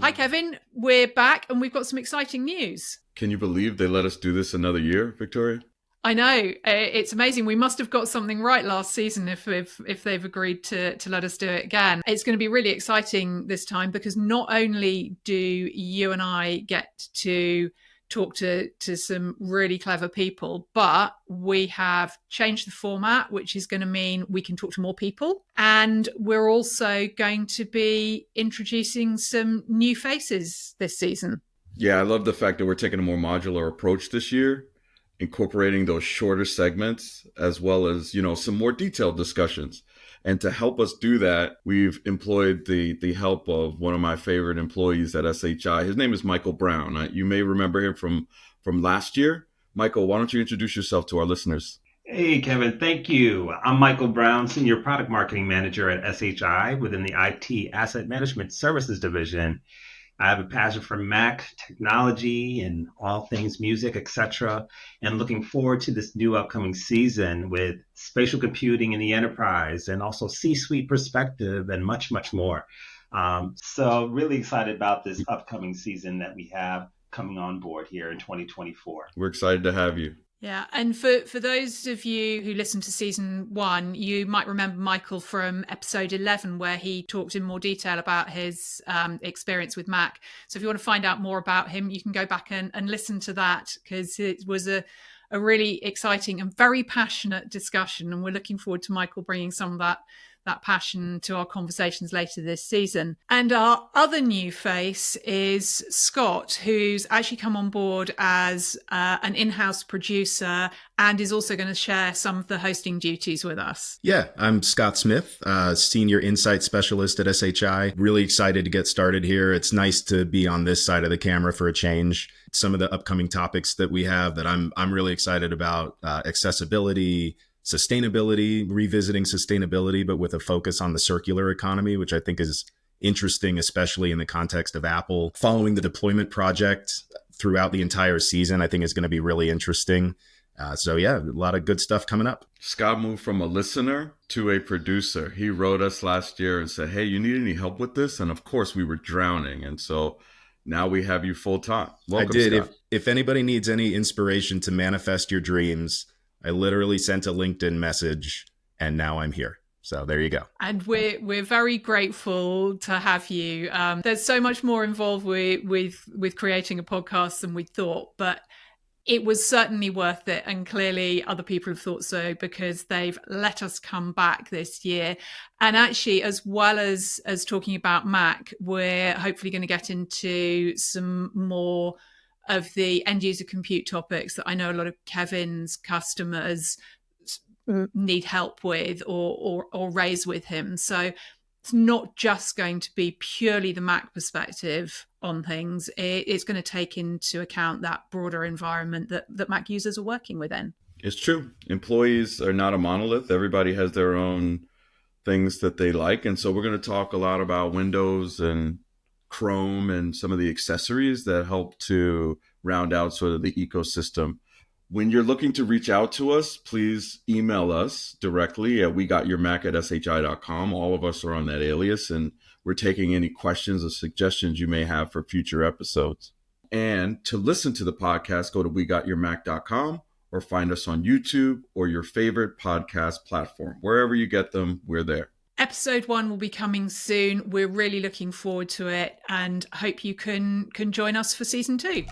Hi, Kevin. We're back and we've got some exciting news. Can you believe they let us do this another year, Victoria? I know, it's amazing. We must have got something right last season if they've agreed to let us do it again. It's going to be really exciting this time because not only do you and I get to talk to some really clever people, but we have changed the format, which is going to mean we can talk to more people. And we're also going to be introducing some new faces this season. Yeah, I love the fact that we're taking a more modular approach this year, incorporating those shorter segments as well as, some more detailed discussions. And to help us do that, we've employed the help of one of my favorite employees at SHI. His name is Michael Brown. You may remember him from last year. Michael, why don't you introduce yourself to our listeners? Hey, Kevin, thank you. I'm Michael Brown, Senior Product Marketing Manager at SHI within the IT Asset Management Services Division. I have a passion for Mac technology and all things music, etc., and looking forward to this new upcoming season with spatial computing in the enterprise and also C-suite perspective and much, much more. So really excited about this upcoming season that we have coming on board here in 2024. We're excited to have you. Yeah, and for those of you who listened to season 1, you might remember Michael from episode 11, where he talked in more detail about his experience with Mac. So if you want to find out more about him, you can go back and listen to that, because it was a really exciting and very passionate discussion. And we're looking forward to Michael bringing some of that passion to our conversations later this season. And our other new face is Scott, who's actually come on board as an in-house producer and is also going to share some of the hosting duties with us. Yeah, I'm Scott Smith, Senior Insight Specialist at SHI. Really excited to get started here. It's nice to be on this side of the camera for a change. Some of the upcoming topics that we have that I'm really excited about, accessibility, sustainability, revisiting sustainability, but with a focus on the circular economy, which I think is interesting, especially in the context of Apple. Following the deployment project throughout the entire season, I think is going to be really interesting. So yeah, a lot of good stuff coming up. Scott moved from a listener to a producer. He wrote us last year and said, hey, you need any help with this? And of course we were drowning. And so now we have you full time. Welcome, I did. Scott. If anybody needs any inspiration to manifest your dreams, I literally sent a LinkedIn message and now I'm here. So there you go. And we're very grateful to have you. There's so much more involved with creating a podcast than we thought, but it was certainly worth it. And clearly other people have thought so, because they've let us come back this year. And actually, as well as talking about Mac, we're hopefully going to get into some more of the end user compute topics that I know a lot of Kevin's customers need help with or raise with him. So it's not just going to be purely the Mac perspective on things. It's going to take into account that broader environment that Mac users are working within. It's true. Employees are not a monolith. Everybody has their own things that they like. And so we're going to talk a lot about Windows and Chrome and some of the accessories that help to round out sort of the ecosystem. When you're looking to reach out to us, please email us directly at wegotyourmac@shi.com. All of us are on that alias, and we're taking any questions or suggestions you may have for future episodes. And to listen to the podcast, go to wegotyourmac.com or find us on YouTube or your favorite podcast platform. Wherever you get them, we're there. Episode 1 will be coming soon. We're really looking forward to it and hope you can join us for season 2.